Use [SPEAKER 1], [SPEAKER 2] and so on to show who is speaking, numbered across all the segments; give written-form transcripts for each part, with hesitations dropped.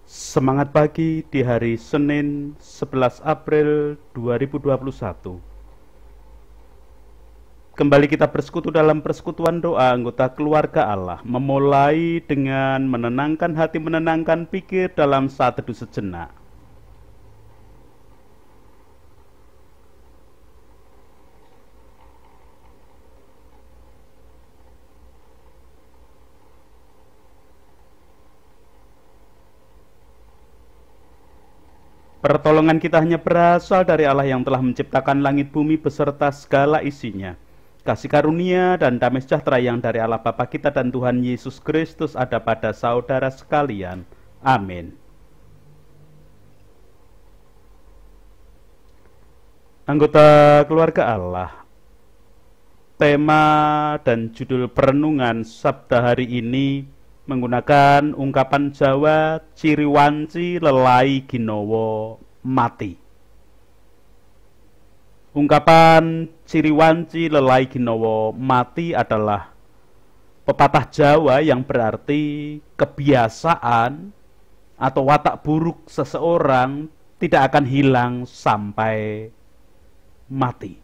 [SPEAKER 1] Semangat pagi di hari Senin 11 April 2021. Kembali kita bersekutu dalam persekutuan doa anggota keluarga Allah, memulai dengan menenangkan hati, menenangkan pikir dalam saat teduh sejenak. Pertolongan kita hanya berasal dari Allah yang telah menciptakan langit bumi beserta segala isinya. Kasih karunia dan damai sejahtera yang dari Allah Bapa kita dan Tuhan Yesus Kristus ada pada saudara sekalian. Amin. Anggota keluarga Allah, tema dan judul perenungan sabda hari ini menggunakan ungkapan Jawa ciri wanci lelai ginowo mati. Ungkapan ciri wanci lelai ginowo mati adalah pepatah Jawa yang berarti kebiasaan atau watak buruk seseorang tidak akan hilang sampai mati.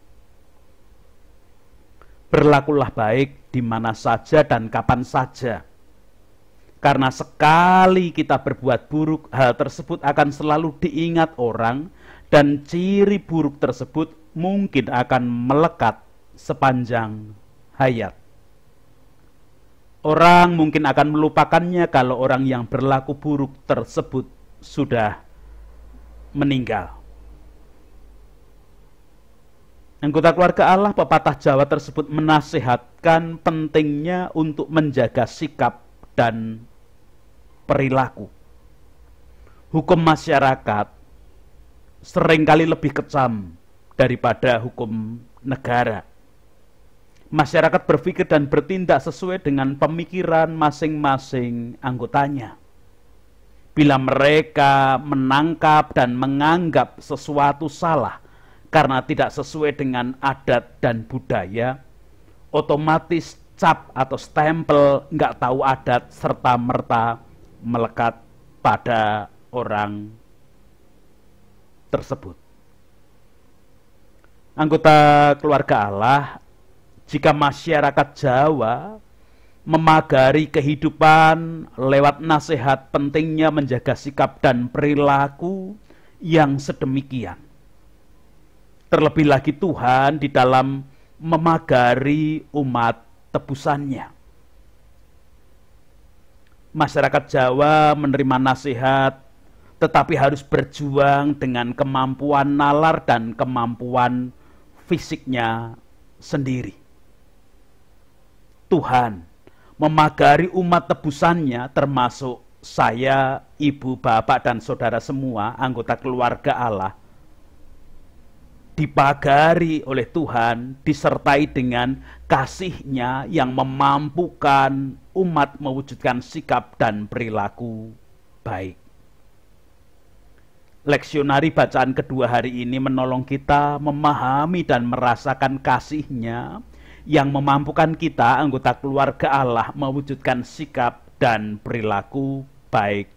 [SPEAKER 1] Berlakulah baik di mana saja dan kapan saja. Karena sekali kita berbuat buruk, hal tersebut akan selalu diingat orang dan ciri buruk tersebut mungkin akan melekat sepanjang hayat. Orang mungkin akan melupakannya kalau orang yang berlaku buruk tersebut sudah meninggal. Anggota keluarga Allah, pepatah Jawa tersebut menasihatkan pentingnya untuk menjaga sikap dan perilaku. Hukum masyarakat seringkali lebih kejam daripada hukum negara. Masyarakat berpikir dan bertindak sesuai dengan pemikiran masing-masing anggotanya. Bila mereka menangkap dan menganggap sesuatu salah karena tidak sesuai dengan adat dan budaya, otomatis cap atau stempel nggak tahu adat serta merta melekat pada orang tersebut. Anggota keluarga Allah, jika masyarakat Jawa memagari kehidupan lewat nasihat pentingnya menjaga sikap dan perilaku yang sedemikian, terlebih lagi Tuhan di dalam memagari umat tebusannya. Masyarakat Jawa menerima nasihat, tetapi harus berjuang dengan kemampuan nalar dan kemampuan fisiknya sendiri. Tuhan memagari umat tebusannya, termasuk saya, ibu, bapak, dan saudara semua, anggota keluarga Allah, dipagari oleh Tuhan, disertai dengan kasih-Nya yang memampukan umat mewujudkan sikap dan perilaku baik. Leksionari bacaan kedua hari ini menolong kita memahami dan merasakan kasih-Nya yang memampukan kita, anggota keluarga Allah, mewujudkan sikap dan perilaku baik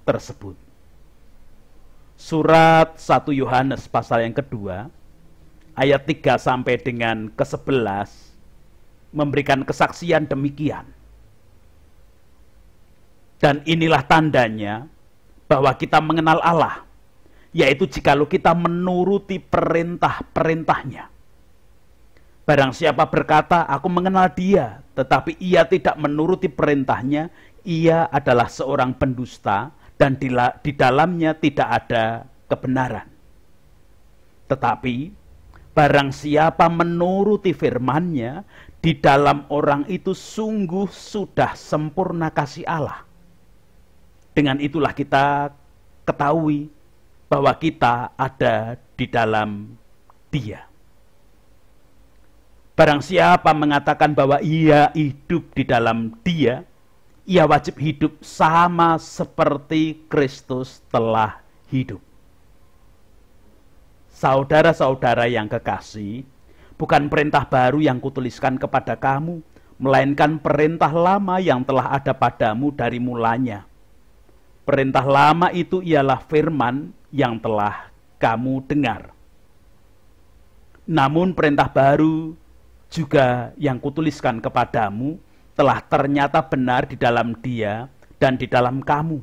[SPEAKER 1] tersebut. Surat 1 Yohanes pasal yang kedua, ayat 3 sampai dengan ke-11 memberikan kesaksian demikian. Dan inilah tandanya bahwa kita mengenal Allah, yaitu jikalau kita menuruti perintah-perintahnya. Barang siapa berkata, aku mengenal dia, tetapi ia tidak menuruti perintahnya, ia adalah seorang pendusta, dan di dalamnya tidak ada kebenaran. Tetapi barang siapa menuruti firman-Nya, di dalam orang itu sungguh sudah sempurna kasih Allah. Dengan itulah kita ketahui bahwa kita ada di dalam Dia. Barang siapa mengatakan bahwa ia hidup di dalam Dia, ia wajib hidup sama seperti Kristus telah hidup. Saudara-saudara yang kekasih, bukan perintah baru yang kutuliskan kepada kamu, melainkan perintah lama yang telah ada padamu dari mulanya. Perintah lama itu ialah firman yang telah kamu dengar. Namun perintah baru juga yang kutuliskan kepadamu telah ternyata benar di dalam Dia dan di dalam kamu.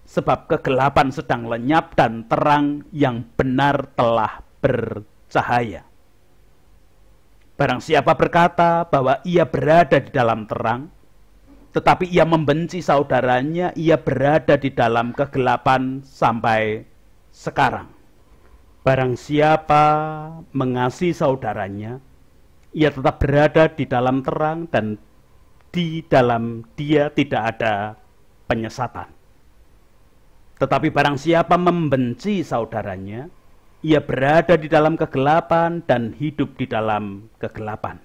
[SPEAKER 1] Sebab kegelapan sedang lenyap dan terang yang benar telah bercahaya. Barang siapa berkata bahwa ia berada di dalam terang, tetapi ia membenci saudaranya, ia berada di dalam kegelapan sampai sekarang. Barang siapa mengasihi saudaranya, ia tetap berada di dalam terang dan di dalam Dia tidak ada penyesatan. Tetapi barang siapa membenci saudaranya, ia berada di dalam kegelapan dan hidup di dalam kegelapan.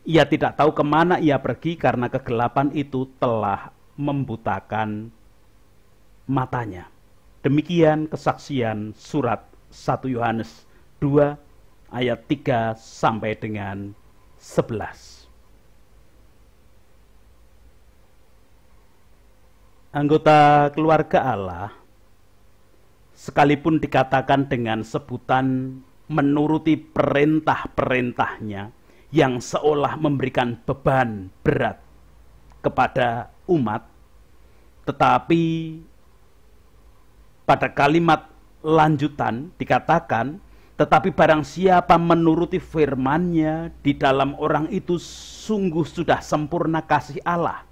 [SPEAKER 1] Ia tidak tahu kemana ia pergi karena kegelapan itu telah membutakan matanya. Demikian kesaksian surat 1 Yohanes 2 ayat 3 sampai dengan 11. Anggota keluarga Allah, sekalipun dikatakan dengan sebutan menuruti perintah-perintahnya yang seolah memberikan beban berat kepada umat, tetapi pada kalimat lanjutan dikatakan, tetapi barang siapa menuruti firman-Nya, di dalam orang itu sungguh sudah sempurna kasih Allah.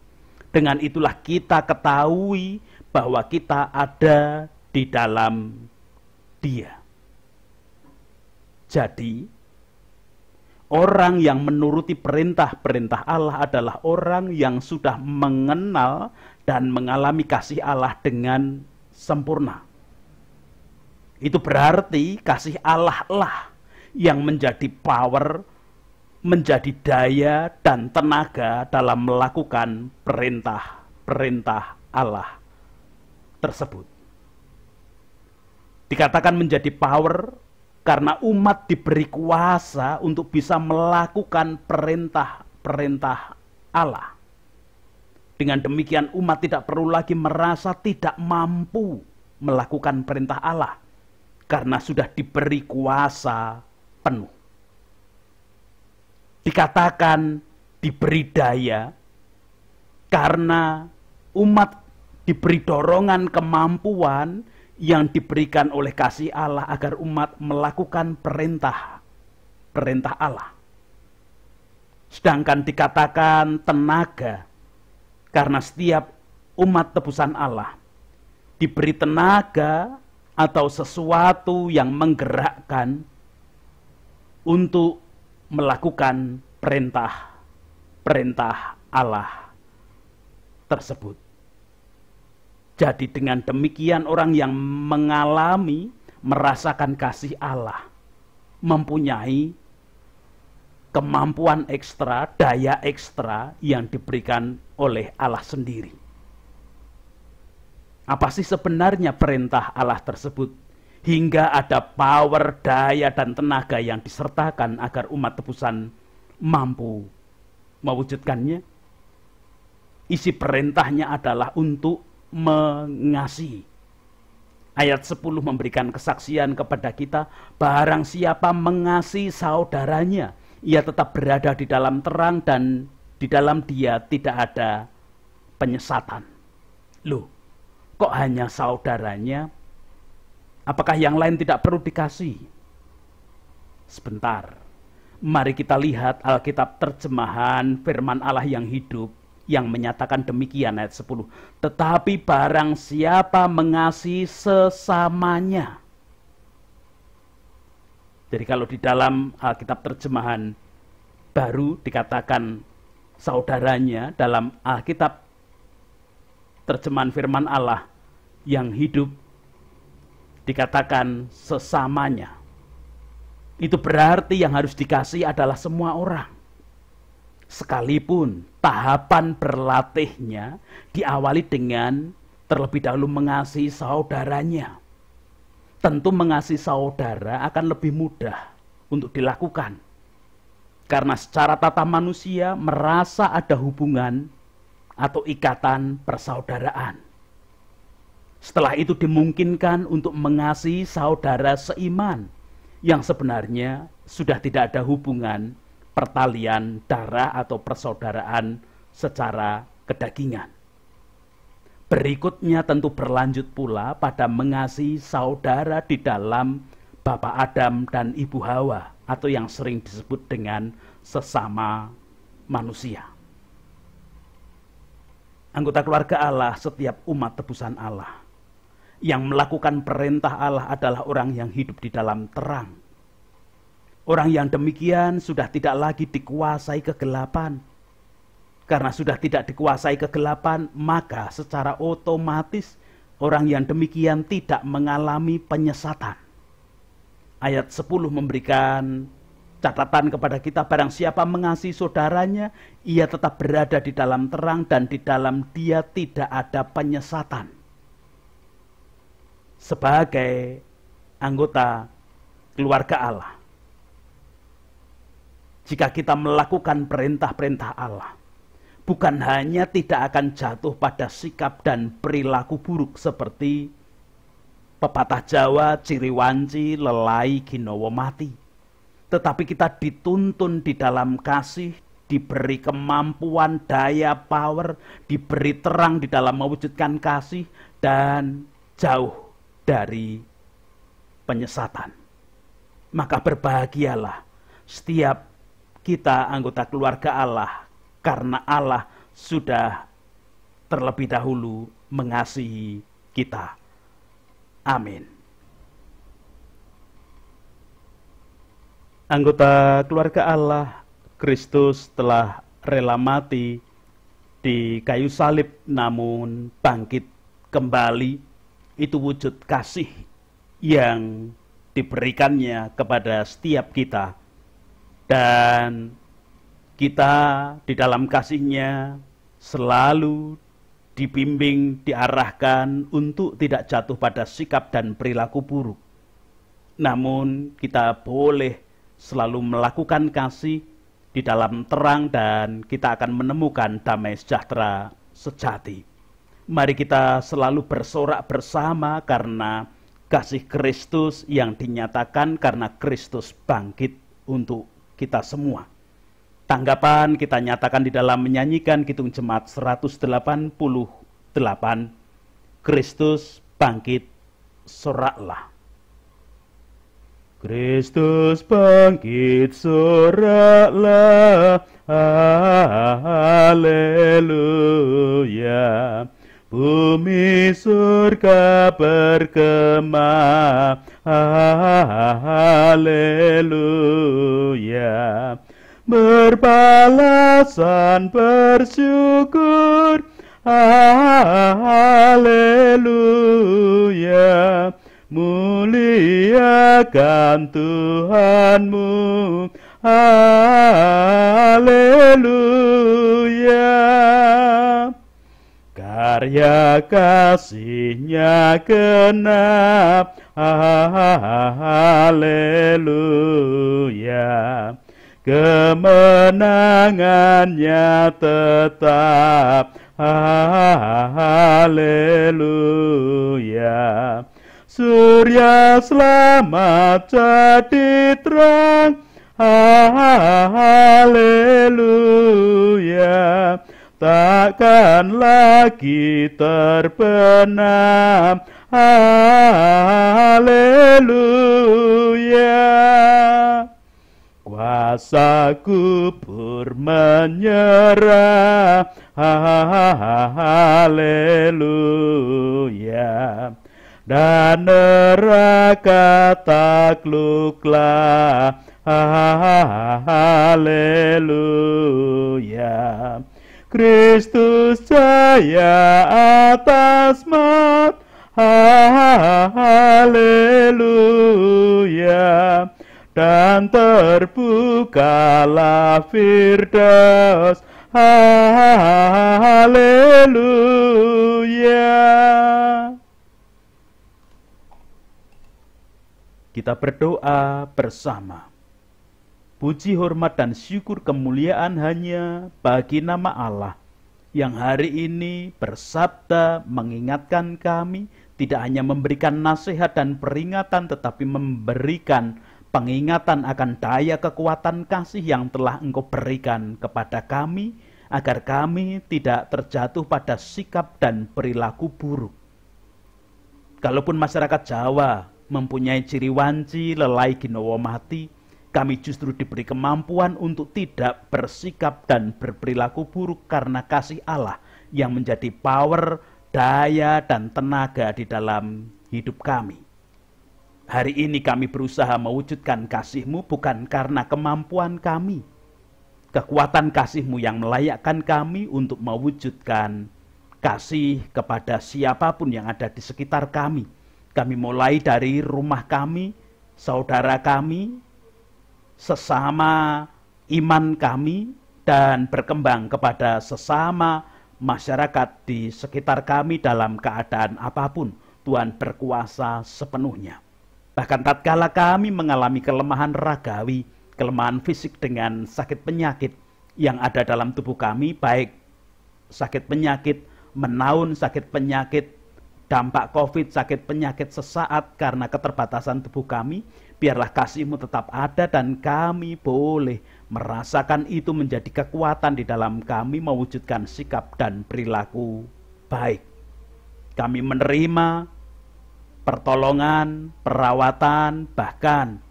[SPEAKER 1] Dengan itulah kita ketahui bahwa kita ada di dalam Dia. Jadi, orang yang menuruti perintah-perintah Allah adalah orang yang sudah mengenal dan mengalami kasih Allah dengan sempurna. Itu berarti kasih Allah lah yang menjadi power, menjadi daya dan tenaga dalam melakukan perintah-perintah Allah tersebut. Dikatakan menjadi power karena umat diberi kuasa untuk bisa melakukan perintah-perintah Allah. Dengan demikian umat tidak perlu lagi merasa tidak mampu melakukan perintah Allah karena sudah diberi kuasa penuh. Dikatakan diberi daya karena umat diberi dorongan kemampuan yang diberikan oleh kasih Allah agar umat melakukan perintah Allah. Sedangkan dikatakan tenaga karena setiap umat tebusan Allah diberi tenaga atau sesuatu yang menggerakkan untuk melakukan perintah Allah tersebut. Jadi dengan demikian orang yang mengalami, merasakan kasih Allah, mempunyai kemampuan ekstra, daya ekstra yang diberikan oleh Allah sendiri. Apa sih sebenarnya perintah Allah tersebut? Hingga ada power, daya, dan tenaga yang disertakan agar umat tebusan mampu mewujudkannya. Isi perintahnya adalah untuk mengasihi. Ayat 10 memberikan kesaksian kepada kita, barang siapa mengasihi saudaranya, ia tetap berada di dalam terang dan di dalam Dia tidak ada penyesatan. Loh, kok hanya saudaranya? Apakah yang lain tidak perlu dikasih? Sebentar, mari kita lihat Alkitab terjemahan firman Allah yang hidup yang menyatakan demikian ayat 10. Tetapi barang siapa mengasihi sesamanya. Jadi kalau di dalam Alkitab terjemahan baru dikatakan saudaranya, dalam Alkitab terjemahan firman Allah yang hidup dikatakan sesamanya. Itu berarti yang harus dikasih adalah semua orang. Sekalipun tahapan berlatihnya diawali dengan terlebih dahulu mengasihi saudaranya. Tentu mengasihi saudara akan lebih mudah untuk dilakukan. Karena secara tata manusia merasa ada hubungan atau ikatan persaudaraan. Setelah itu dimungkinkan untuk mengasihi saudara seiman yang sebenarnya sudah tidak ada hubungan pertalian darah atau persaudaraan secara kedagingan. Berikutnya tentu berlanjut pula pada mengasihi saudara di dalam Bapak Adam dan Ibu Hawa, atau yang sering disebut dengan sesama manusia. Anggota keluarga Allah, setiap umat tebusan Allah yang melakukan perintah Allah adalah orang yang hidup di dalam terang. Orang yang demikian sudah tidak lagi dikuasai kegelapan. Karena sudah tidak dikuasai kegelapan, maka secara otomatis orang yang demikian tidak mengalami penyesatan. Ayat 10 memberikan catatan kepada kita, barang siapa mengasihi saudaranya, ia tetap berada di dalam terang dan di dalam dia tidak ada penyesatan. Sebagai anggota keluarga Allah, jika kita melakukan perintah-perintah Allah, bukan hanya tidak akan jatuh pada sikap dan perilaku buruk seperti pepatah Jawa, ciri wanci, lelai, ginowo mati. Tetapi kita dituntun di dalam kasih, diberi kemampuan, daya, power, diberi terang di dalam mewujudkan kasih, dan jauh dari penyesatan. Maka berbahagialah setiap kita anggota keluarga Allah, karena Allah sudah terlebih dahulu mengasihi kita. Amin. Anggota keluarga Allah, Kristus telah rela mati di kayu salib namun bangkit kembali. Itu wujud kasih yang diberikannya kepada setiap kita. Dan kita di dalam kasih-Nya selalu dibimbing, diarahkan untuk tidak jatuh pada sikap dan perilaku buruk. Namun kita boleh selalu melakukan kasih di dalam terang dan kita akan menemukan damai sejahtera sejati. Mari kita selalu bersorak bersama karena kasih Kristus yang dinyatakan karena Kristus bangkit untuk kita semua. Tanggapan kita nyatakan di dalam menyanyikan Kidung Jemaat 188, Kristus bangkit, soraklah. Kristus bangkit, soraklah, haleluya. Bumi surga bergema, haleluya. Berbalasan bersyukur, haleluya. Muliakan Tuhanmu, haleluya. Karya kasih-Nya genap, haleluya. Kemenangannya tetap, haleluya. Surya selamat jadi terang, haleluya. Takkan lagi terbenam, haleluya. Kuasa kubur menyerah, haleluya. Dan neraka takluklah, haleluya. Kristus jaya atas maut, haleluya. Dan terbukalah Firdaus, haleluya. Kita berdoa bersama. Puji, hormat, dan syukur kemuliaan hanya bagi nama Allah yang hari ini bersabda mengingatkan kami tidak hanya memberikan nasihat dan peringatan, tetapi memberikan pengingatan akan daya kekuatan kasih yang telah Engkau berikan kepada kami, agar kami tidak terjatuh pada sikap dan perilaku buruk. Kalaupun masyarakat Jawa mempunyai ciri wanci, lelai, ginowo mati, kami justru diberi kemampuan untuk tidak bersikap dan berperilaku buruk karena kasih Allah yang menjadi power, daya, dan tenaga di dalam hidup kami. Hari ini kami berusaha mewujudkan kasih-Mu bukan karena kemampuan kami. Kekuatan kasih-Mu yang melayakkan kami untuk mewujudkan kasih kepada siapapun yang ada di sekitar kami. Kami mulai dari rumah kami, saudara kami, sesama iman kami, dan berkembang kepada sesama masyarakat di sekitar kami dalam keadaan apapun. Tuhan berkuasa sepenuhnya. Bahkan tatkala kami mengalami kelemahan ragawi, kelemahan fisik dengan sakit penyakit yang ada dalam tubuh kami, baik sakit penyakit menaun, sakit penyakit dampak COVID, sakit penyakit sesaat karena keterbatasan tubuh kami, biarlah kasih-Mu tetap ada dan kami boleh merasakan itu menjadi kekuatan di dalam kami mewujudkan sikap dan perilaku baik. Kami menerima pertolongan, perawatan, bahkan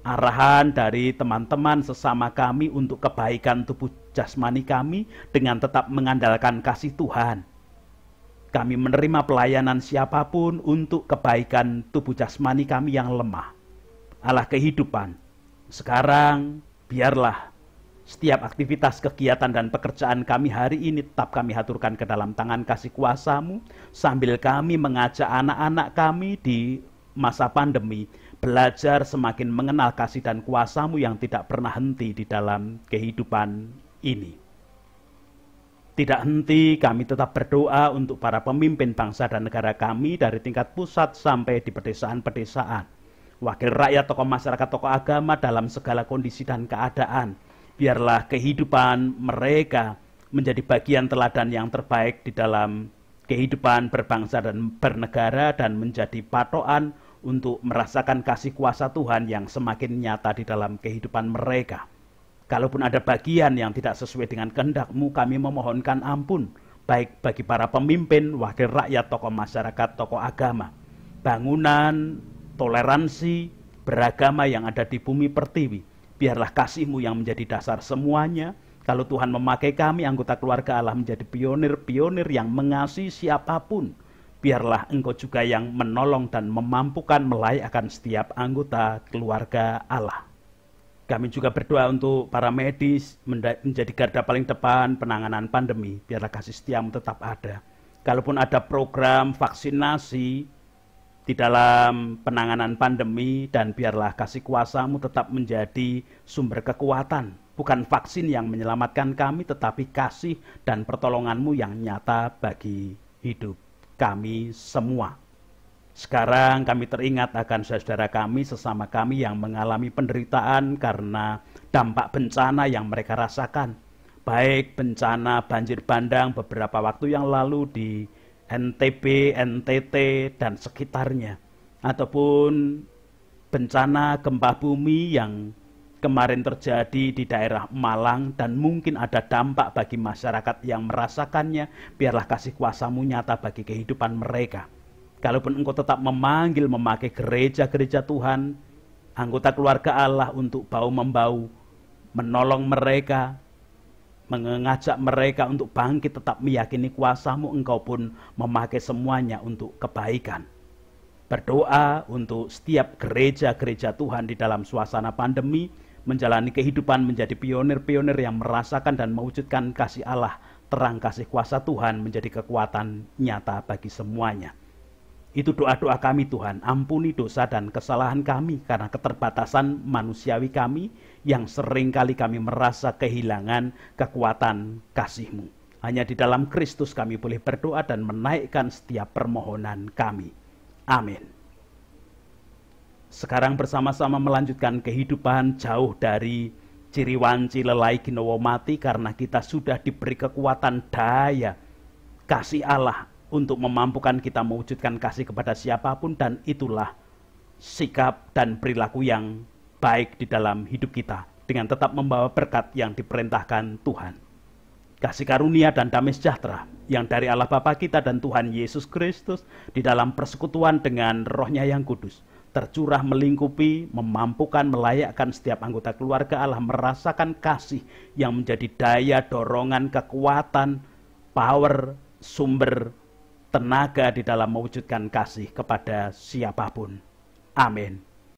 [SPEAKER 1] arahan dari teman-teman sesama kami untuk kebaikan tubuh jasmani kami dengan tetap mengandalkan kasih Tuhan. Kami menerima pelayanan siapapun untuk kebaikan tubuh jasmani kami yang lemah. Allah kehidupan, sekarang biarlah setiap aktivitas, kegiatan, dan pekerjaan kami hari ini tetap kami haturkan ke dalam tangan kasih kuasa-Mu, sambil kami mengajak anak-anak kami di masa pandemi belajar semakin mengenal kasih dan kuasa-Mu yang tidak pernah henti di dalam kehidupan ini. Tidak henti kami tetap berdoa untuk para pemimpin bangsa dan negara kami dari tingkat pusat sampai di pedesaan-pedesaan. Wakil rakyat, tokoh masyarakat, tokoh agama dalam segala kondisi dan keadaan. Biarlah kehidupan mereka menjadi bagian teladan yang terbaik di dalam kehidupan berbangsa dan bernegara dan menjadi patokan untuk merasakan kasih kuasa Tuhan yang semakin nyata di dalam kehidupan mereka. Kalaupun ada bagian yang tidak sesuai dengan kehendak-Mu, kami memohonkan ampun, baik bagi para pemimpin, wakil rakyat, tokoh masyarakat, tokoh agama. Bangunan, toleransi, beragama yang ada di bumi pertiwi, biarlah kasih-Mu yang menjadi dasar semuanya. Kalau Tuhan memakai kami, anggota keluarga Allah, menjadi pionir-pionir yang mengasihi siapapun, biarlah Engkau juga yang menolong dan memampukan melayakkan setiap anggota keluarga Allah. Kami juga berdoa untuk para medis menjadi garda paling depan penanganan pandemi. Biarlah kasih setia-Mu tetap ada. Kalaupun ada program vaksinasi di dalam penanganan pandemi, dan biarlah kasih kuasa-Mu tetap menjadi sumber kekuatan. Bukan vaksin yang menyelamatkan kami, tetapi kasih dan pertolongan-Mu yang nyata bagi hidup kami semua. Sekarang kami teringat akan saudara kami, sesama kami yang mengalami penderitaan karena dampak bencana yang mereka rasakan. Baik bencana banjir bandang beberapa waktu yang lalu di NTB, NTT, dan sekitarnya. Ataupun bencana gempa bumi yang kemarin terjadi di daerah Malang dan mungkin ada dampak bagi masyarakat yang merasakannya. Biarlah kasih kuasa-Mu nyata bagi kehidupan mereka. Kalaupun Engkau tetap memanggil, memakai gereja-gereja Tuhan, anggota keluarga Allah untuk bau-membau, menolong mereka, mengajak mereka untuk bangkit tetap meyakini kuasa-Mu, Engkau pun memakai semuanya untuk kebaikan. Berdoa untuk setiap gereja-gereja Tuhan di dalam suasana pandemi, menjalani kehidupan menjadi pionir-pionir yang merasakan dan mewujudkan kasih Allah, terang kasih kuasa Tuhan menjadi kekuatan nyata bagi semuanya. Itu doa-doa kami Tuhan, ampuni dosa dan kesalahan kami karena keterbatasan manusiawi kami yang seringkali kami merasa kehilangan kekuatan kasih-Mu. Hanya di dalam Kristus kami boleh berdoa dan menaikkan setiap permohonan kami. Amin. Sekarang bersama-sama melanjutkan kehidupan jauh dari ciri wanci, lelai, ginowo mati, karena kita sudah diberi kekuatan daya kasih Allah untuk memampukan kita mewujudkan kasih kepada siapapun, dan itulah sikap dan perilaku yang baik di dalam hidup kita, dengan tetap membawa berkat yang diperintahkan Tuhan. Kasih karunia dan damai sejahtera yang dari Allah Bapa kita dan Tuhan Yesus Kristus di dalam persekutuan dengan Roh-Nya yang kudus tercurah melingkupi, memampukan, melayakkan setiap anggota keluarga Allah merasakan kasih yang menjadi daya, dorongan, kekuatan, power, sumber tenaga di dalam mewujudkan kasih kepada siapapun. Amin.